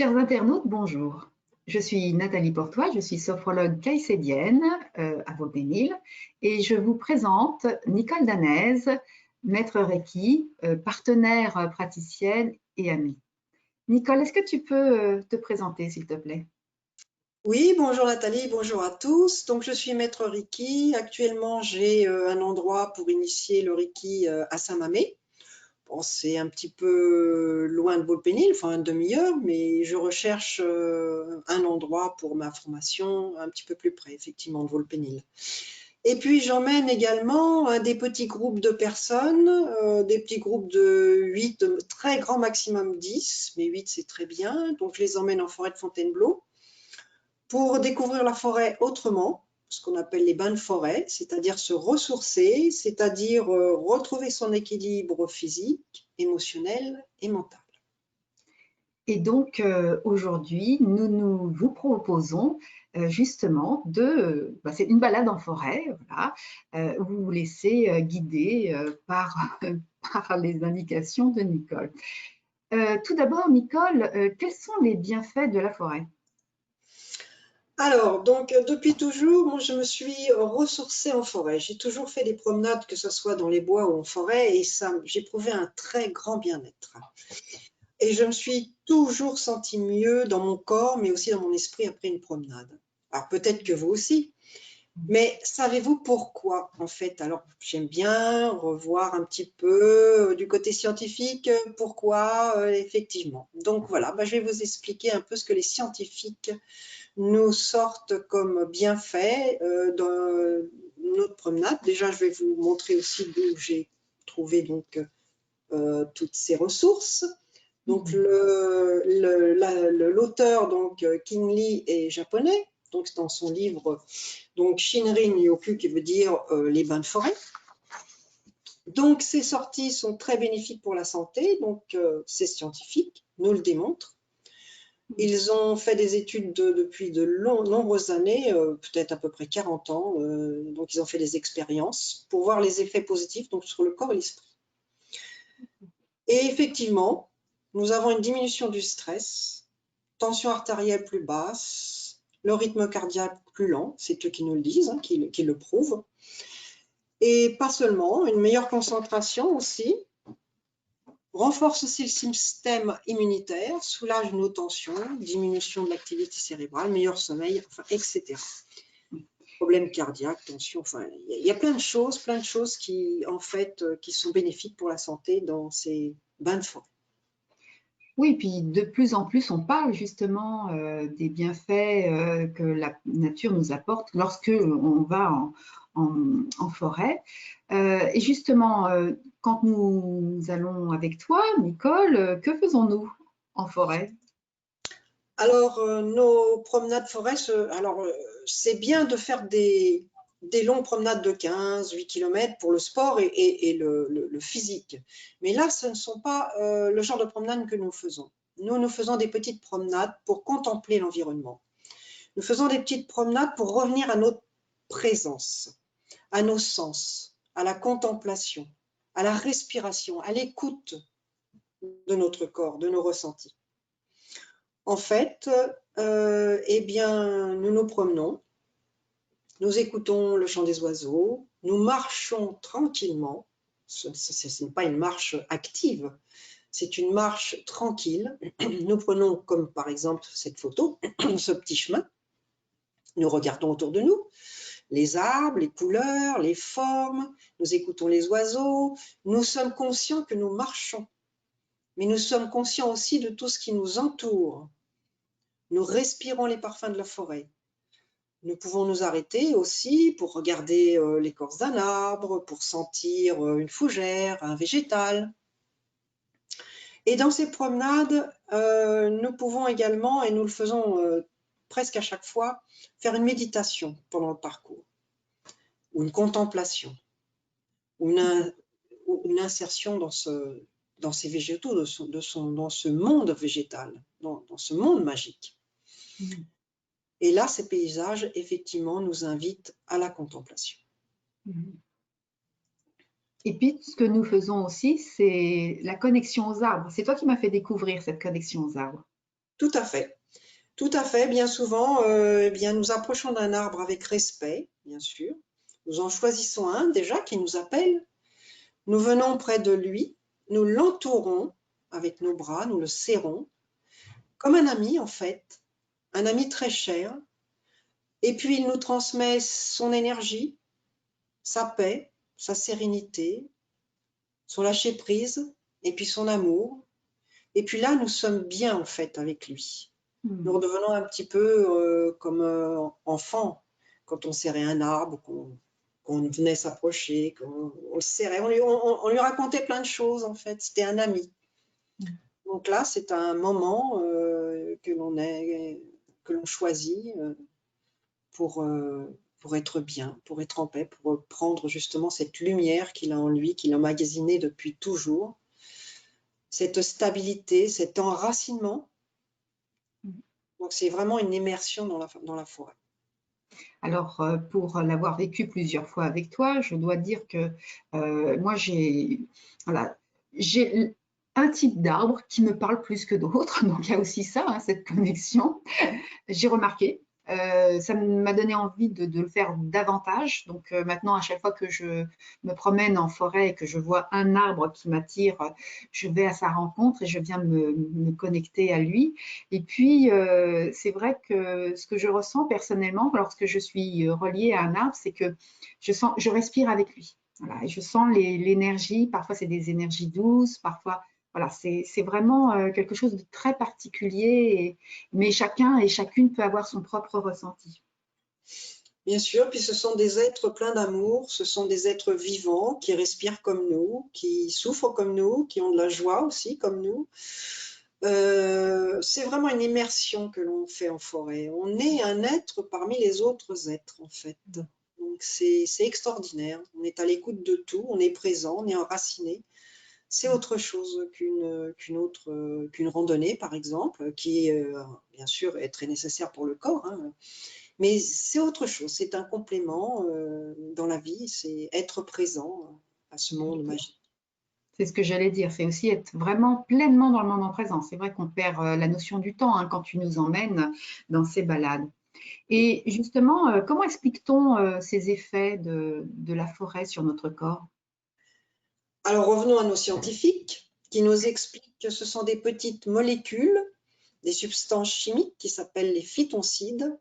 Chers internautes, bonjour. Je suis Nathalie Portois, je suis sophrologue caïcédienne à Vauxmesnil et je vous présente Nicole Danez, maître Reiki, partenaire praticienne et amie. Nicole, est-ce que tu peux te présenter, s'il te plaît? Oui, bonjour Nathalie, bonjour à tous. Donc je suis maître Reiki. Actuellement, j'ai un endroit pour initier le Reiki à Saint-Mamé. Bon, c'est un petit peu loin de Vauxmesnil, enfin une demi-heure, mais je recherche un endroit pour ma formation un petit peu plus près, effectivement, de Vauxmesnil. Et puis j'emmène également des petits groupes de personnes, des petits groupes de 8, très grand maximum 10, mais 8 c'est très bien. Donc je les emmène en forêt de Fontainebleau pour découvrir la forêt autrement, ce qu'on appelle les bains de forêt, c'est-à-dire se ressourcer, c'est-à-dire retrouver son équilibre physique, émotionnel et mental. Et donc aujourd'hui, nous vous proposons justement c'est une balade en forêt, voilà, où vous vous laissez guider par les indications de Nicole. Tout d'abord, Nicole, quels sont les bienfaits de la forêt? Alors, donc, depuis toujours, moi, je me suis ressourcée en forêt. J'ai toujours fait des promenades, que ce soit dans les bois ou en forêt, et ça, j'ai éprouvé un très grand bien-être. Et je me suis toujours sentie mieux dans mon corps, mais aussi dans mon esprit après une promenade. Alors, peut-être que vous aussi. Mais savez-vous pourquoi, en fait? Alors, j'aime bien revoir un petit peu du côté scientifique, pourquoi, effectivement. Donc, voilà, je vais vous expliquer un peu ce que les scientifiques nous sortent comme bienfaits dans notre promenade. Déjà, je vais vous montrer aussi d'où j'ai trouvé donc toutes ces ressources. Donc, l'auteur, donc King Lee, est japonais. Donc, dans son livre, donc Shinrin Yoku, qui veut dire les bains de forêt. Donc, ces sorties sont très bénéfiques pour la santé. Donc, c'est scientifique, nous le démontre. Ils ont fait des études depuis de nombreuses années, peut-être à peu près 40 ans. Donc, ils ont fait des expériences pour voir les effets positifs donc, sur le corps et l'esprit. Et effectivement, nous avons une diminution du stress, tension artérielle plus basse, le rythme cardiaque plus lent, c'est eux qui nous le disent, hein, qui le prouvent. Et pas seulement, une meilleure concentration aussi, renforce aussi le système immunitaire, soulage nos tensions, diminution de l'activité cérébrale, meilleur sommeil, enfin, etc. Problèmes cardiaques, tension, enfin, il y a plein de choses qui, en fait, qui sont bénéfiques pour la santé dans ces bains de forêt. Oui, puis de plus en plus, on parle justement des bienfaits que la nature nous apporte lorsque on va en forêt. Et justement, quand nous allons avec toi, Nicole, que faisons-nous en forêt? Alors, nos promenades forêt, c'est bien de faire des longues promenades de 15-8 km pour le sport et le physique. Mais là, ce ne sont pas le genre de promenade que nous faisons. Nous faisons des petites promenades pour contempler l'environnement. Nous faisons des petites promenades pour revenir à notre présence, à nos sens, à la contemplation, à la respiration, à l'écoute de notre corps, de nos ressentis. En fait, eh bien, nous nous promenons, nous écoutons le chant des oiseaux, nous marchons tranquillement. Ce n'est pas une marche active, c'est une marche tranquille. Nous prenons comme par exemple cette photo, ce petit chemin. Nous regardons autour de nous les arbres, les couleurs, les formes. Nous écoutons les oiseaux. Nous sommes conscients que nous marchons, mais nous sommes conscients aussi de tout ce qui nous entoure. Nous respirons les parfums de la forêt. Nous pouvons nous arrêter aussi pour regarder l'écorce d'un arbre, pour sentir une fougère, un végétal. Et dans ces promenades, nous pouvons également, et nous le faisons presque à chaque fois, faire une méditation pendant le parcours, ou une contemplation, ou une insertion dans ces végétaux, dans ce monde végétal, dans ce monde magique. Et là, ces paysages, effectivement, nous invitent à la contemplation. Et puis, ce que nous faisons aussi, c'est la connexion aux arbres. C'est toi qui m'as fait découvrir cette connexion aux arbres. Tout à fait. Tout à fait. Bien souvent, eh bien, nous approchons d'un arbre avec respect, bien sûr. Nous en choisissons un déjà qui nous appelle. Nous venons près de lui, nous l'entourons avec nos bras, nous le serrons, comme un ami en fait, un ami très cher. Et puis il nous transmet son énergie, sa paix, sa sérénité, son lâcher-prise, et puis son amour. Et puis là, nous sommes bien en fait avec lui. Nous redevenons un petit peu comme enfants, quand on serrait un arbre, qu'on venait s'approcher, qu'on le serrait. On lui racontait plein de choses en fait. C'était un ami. Donc là, c'est un moment que l'on choisit pour être bien, pour être en paix, pour prendre justement cette lumière qu'il a en lui, qu'il a emmagasinée depuis toujours, cette stabilité, cet enracinement. Donc c'est vraiment une immersion dans la forêt. Alors, pour l'avoir vécu plusieurs fois avec toi, je dois dire que moi, voilà, j'ai un type d'arbre qui me parle plus que d'autres, donc il y a aussi ça, hein, cette connexion. J'ai remarqué. Ça m'a donné envie de le faire davantage. Donc maintenant, à chaque fois que je me promène en forêt et que je vois un arbre qui m'attire, je vais à sa rencontre et je viens me connecter à lui. Et puis, c'est vrai que ce que je ressens personnellement lorsque je suis reliée à un arbre, c'est que je respire avec lui. Voilà, et je sens l'énergie. Parfois, c'est des énergies douces, parfois voilà, c'est vraiment quelque chose de très particulier, mais chacun et chacune peut avoir son propre ressenti. Bien sûr, puis ce sont des êtres pleins d'amour, ce sont des êtres vivants qui respirent comme nous, qui souffrent comme nous, qui ont de la joie aussi comme nous. C'est vraiment une immersion que l'on fait en forêt. On est un être parmi les autres êtres, en fait. Donc c'est extraordinaire. On est à l'écoute de tout, on est présent, on est enraciné. C'est autre chose qu'une randonnée, par exemple, qui, bien sûr, est très nécessaire pour le corps, hein. Mais c'est autre chose, c'est un complément dans la vie, c'est être présent à ce monde magique. C'est ce que j'allais dire, c'est aussi être vraiment pleinement dans le moment présent. C'est vrai qu'on perd la notion du temps hein, quand tu nous emmènes dans ces balades. Et justement, comment explique-t-on ces effets de la forêt sur notre corps? Alors revenons à nos scientifiques qui nous expliquent que ce sont des petites molécules, des substances chimiques qui s'appellent les phytoncides,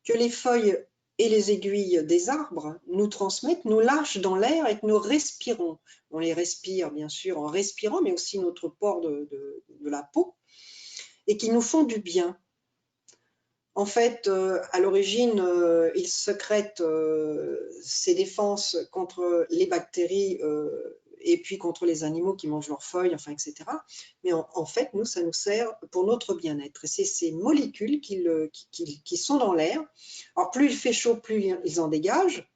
que les feuilles et les aiguilles des arbres nous transmettent, nous lâchent dans l'air et que nous respirons. On les respire bien sûr en respirant, mais aussi notre pore de la peau, et qui nous font du bien. En fait, à l'origine, ils secrètent ces défenses contre les bactéries et puis contre les animaux qui mangent leurs feuilles, enfin, etc. Mais en fait, nous, ça nous sert pour notre bien-être. Et c'est ces molécules qui sont dans l'air. Alors, plus il fait chaud, plus ils en dégagent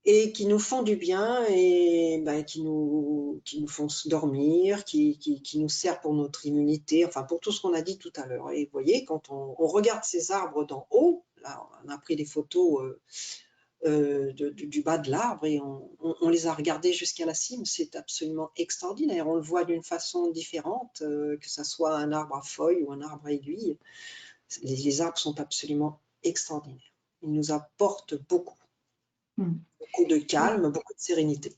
et qui nous font du bien et ben, qui nous font dormir, qui nous servent pour notre immunité, enfin pour tout ce qu'on a dit tout à l'heure. Et vous voyez, quand on regarde ces arbres d'en haut, là on a pris des photos du bas de l'arbre et on les a regardés jusqu'à la cime, c'est absolument extraordinaire. On le voit d'une façon différente, que ce soit un arbre à feuilles ou un arbre à aiguilles. Les arbres sont absolument extraordinaires. Ils nous apportent beaucoup. Beaucoup de calme, beaucoup de sérénité.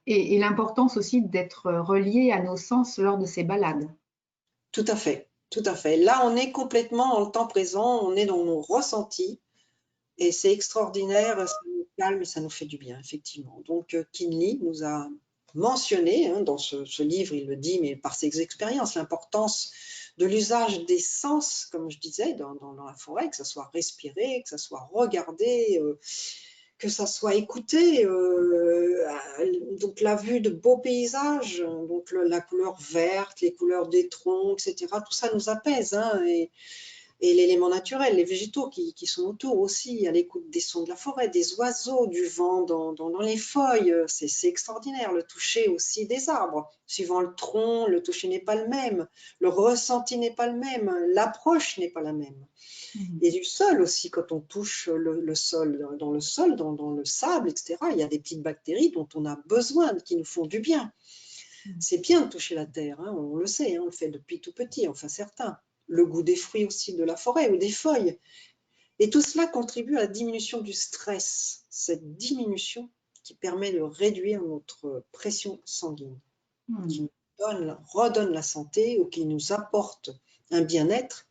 Et l'importance aussi d'être relié à nos sens lors de ces balades. Tout à fait, tout à fait. Là, on est complètement dans le temps présent, on est dans nos ressentis et c'est extraordinaire, ça nous calme et ça nous fait du bien, effectivement. Donc, Kinley nous a mentionné, hein, dans ce livre, il le dit, mais par ses expériences, l'importance de l'usage des sens, comme je disais, dans la forêt, que ce soit respirer, que ce soit regarder, que ça soit écouté, donc la vue de beaux paysages, donc la couleur verte, les couleurs des troncs, etc. Tout ça nous apaise, hein, et l'élément naturel, les végétaux qui sont autour aussi, à l'écoute des sons de la forêt, des oiseaux, du vent dans les feuilles, c'est extraordinaire. Le toucher aussi des arbres, suivant le tronc, le toucher n'est pas le même, le ressenti n'est pas le même, l'approche n'est pas la même. Et du sol aussi, quand on touche le sol, dans le sol, dans le sable, etc., il y a des petites bactéries dont on a besoin, qui nous font du bien. C'est bien de toucher la terre, hein, on le sait, hein, on le fait depuis tout petit, enfin certains. Le goût des fruits aussi de la forêt ou des feuilles. Et tout cela contribue à la diminution du stress, cette diminution qui permet de réduire notre pression sanguine, qui nous redonne la santé ou qui nous apporte un bien-être.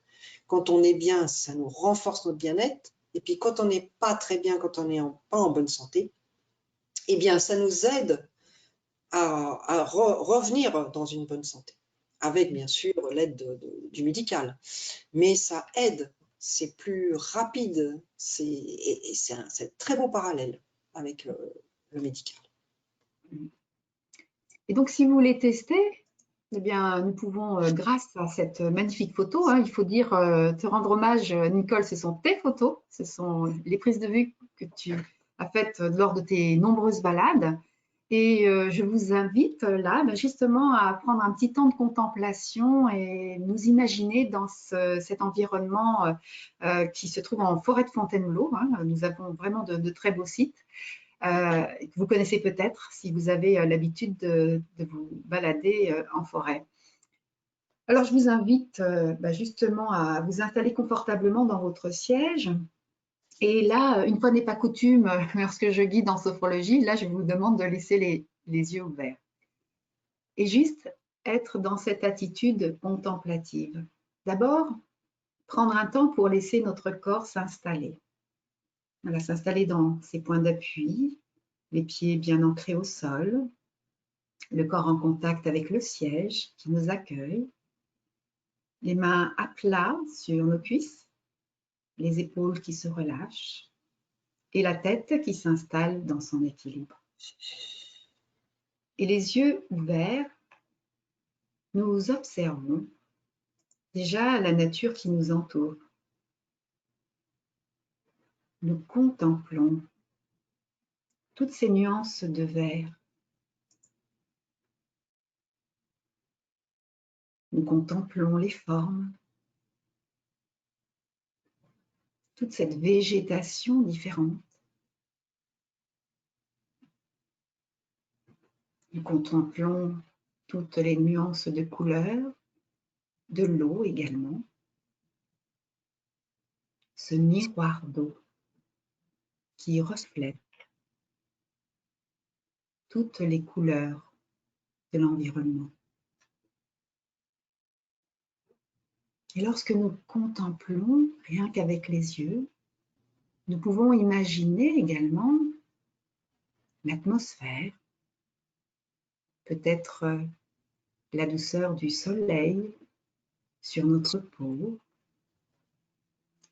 Quand on est bien, ça nous renforce notre bien-être. Et puis quand on n'est pas très bien, quand on n'est pas en bonne santé, eh bien ça nous aide à revenir dans une bonne santé, avec bien sûr l'aide du médical. Mais ça aide, c'est plus rapide, et c'est un très beau parallèle avec le médical. Et donc, si vous voulez tester, eh bien, nous pouvons, grâce à cette magnifique photo, hein, il faut dire, te rendre hommage, Nicole, ce sont tes photos, ce sont les prises de vue que tu as faites lors de tes nombreuses balades. Et je vous invite là, justement, à prendre un petit temps de contemplation et nous imaginer dans cet environnement qui se trouve en forêt de Fontainebleau. Hein. Nous avons vraiment de très beaux sites. Que vous connaissez peut-être si vous avez l'habitude de vous balader en forêt. Alors, je vous invite justement à vous installer confortablement dans votre siège. Et là, une fois n'est pas coutume, lorsque je guide en sophrologie, là, je vous demande de laisser les yeux ouverts. Et juste être dans cette attitude contemplative. D'abord, prendre un temps pour laisser notre corps s'installer. Voilà, s'installer dans ses points d'appui, les pieds bien ancrés au sol, le corps en contact avec le siège qui nous accueille, les mains à plat sur nos cuisses, les épaules qui se relâchent et la tête qui s'installe dans son équilibre. Et les yeux ouverts, nous observons déjà la nature qui nous entoure. Nous contemplons toutes ces nuances de vert. Nous contemplons les formes, toute cette végétation différente. Nous contemplons toutes les nuances de couleurs, de l'eau également, ce miroir d'eau qui reflète toutes les couleurs de l'environnement. Et lorsque nous contemplons, rien qu'avec les yeux, nous pouvons imaginer également l'atmosphère, peut-être la douceur du soleil sur notre peau,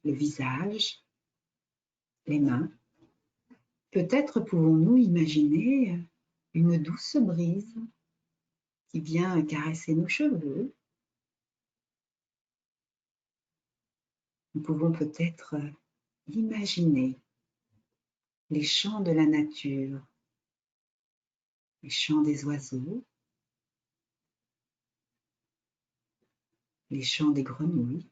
le visage, les mains. Peut-être pouvons-nous imaginer une douce brise qui vient caresser nos cheveux. Nous pouvons peut-être imaginer les chants de la nature, les chants des oiseaux, les chants des grenouilles.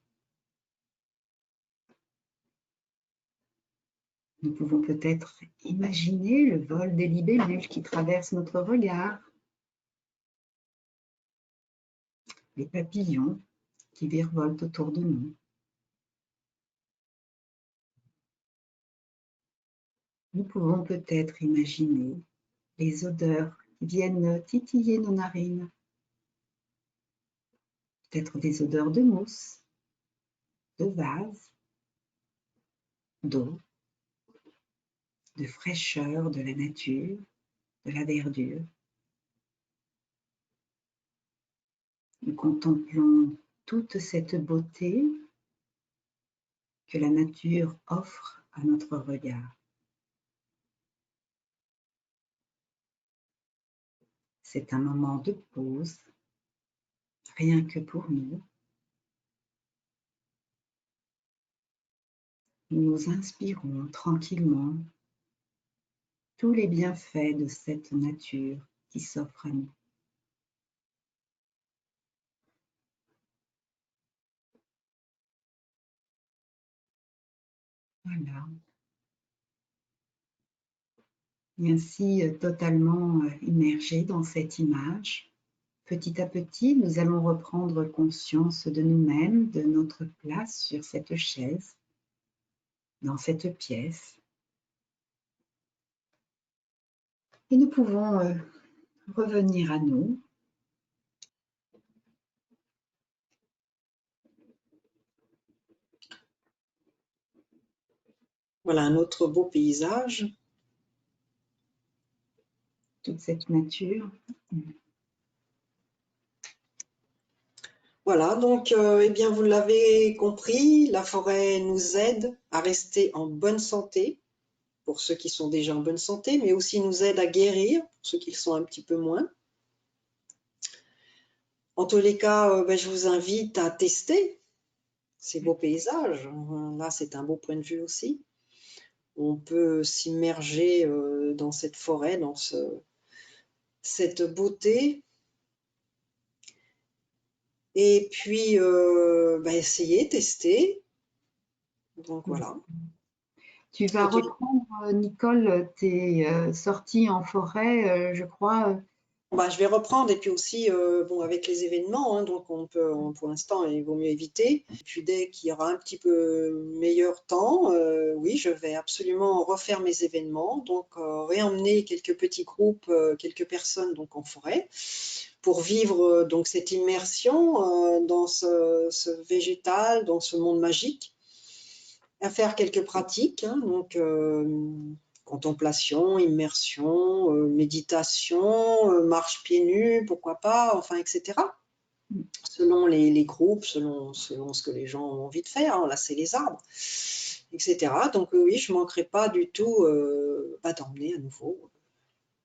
Nous pouvons peut-être imaginer le vol des libellules qui traversent notre regard, les papillons qui virevoltent autour de nous. Nous pouvons peut-être imaginer les odeurs qui viennent titiller nos narines, peut-être des odeurs de mousse, de vase, d'eau, de fraîcheur de la nature, de la verdure. Nous contemplons toute cette beauté que la nature offre à notre regard. C'est un moment de pause, rien que pour nous. Nous nous inspirons tranquillement tous les bienfaits de cette nature qui s'offre à nous. Voilà. Et ainsi, totalement immergé dans cette image, petit à petit, nous allons reprendre conscience de nous-mêmes, de notre place sur cette chaise, dans cette pièce. Et nous pouvons revenir à nous. Voilà un autre beau paysage. Toute cette nature. Voilà, donc eh bien, vous l'avez compris, la forêt nous aide à rester en bonne santé, pour ceux qui sont déjà en bonne santé, mais aussi nous aide à guérir, pour ceux qui le sont un petit peu moins. En tous les cas, ben, je vous invite à tester ces beaux paysages. Là, c'est un beau point de vue aussi. On peut s'immerger dans cette forêt, dans cette beauté. Et puis, ben, essayer, tester. Donc voilà. Tu vas reprendre, Nicole, tes sorties en forêt, je crois. Bah, je vais reprendre et puis aussi bon, avec les événements, hein, donc pour l'instant il vaut mieux éviter. Et puis dès qu'il y aura un petit peu meilleur temps, oui, je vais absolument refaire mes événements, donc réemmener quelques petits groupes, quelques personnes donc en forêt pour vivre donc cette immersion dans ce végétal, dans ce monde magique, à faire quelques pratiques, hein, donc contemplation, immersion, méditation, marche pieds nus, pourquoi pas, enfin, etc. Selon les groupes, selon ce que les gens ont envie de faire, hein, lasser les arbres, etc. Donc oui, je ne manquerai pas du tout d'emmener à nouveau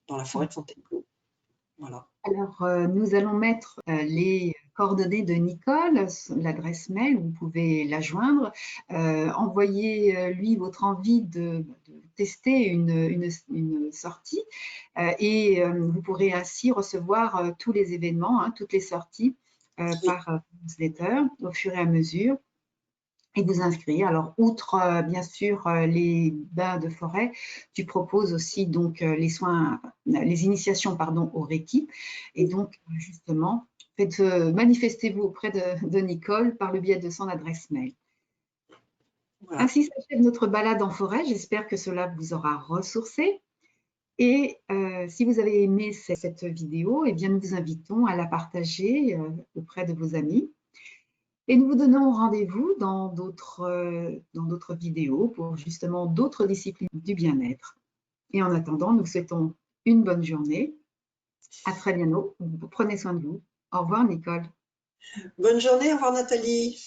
dans la forêt de Fontainebleau. Voilà. Alors, nous allons mettre les coordonnées de Nicole, l'adresse mail, vous pouvez la joindre. Envoyez-lui votre envie de tester une sortie et vous pourrez ainsi recevoir tous les événements, hein, toutes les sorties par newsletter au fur et à mesure et vous inscrire. Alors, outre bien sûr les bains de forêt, tu proposes aussi donc les soins, les initiations pardon au Reiki. Et donc justement, manifestez-vous auprès de Nicole par le biais de son adresse mail. Voilà. Ainsi s'achève notre balade en forêt. J'espère que cela vous aura ressourcé. Et si vous avez aimé cette vidéo, eh bien, nous vous invitons à la partager auprès de vos amis. Et nous vous donnons rendez-vous dans d'autres vidéos pour justement d'autres disciplines du bien-être. Et en attendant, nous souhaitons une bonne journée. À très bientôt. Prenez soin de vous. Au revoir, Nicole. Bonne journée, au revoir Nathalie.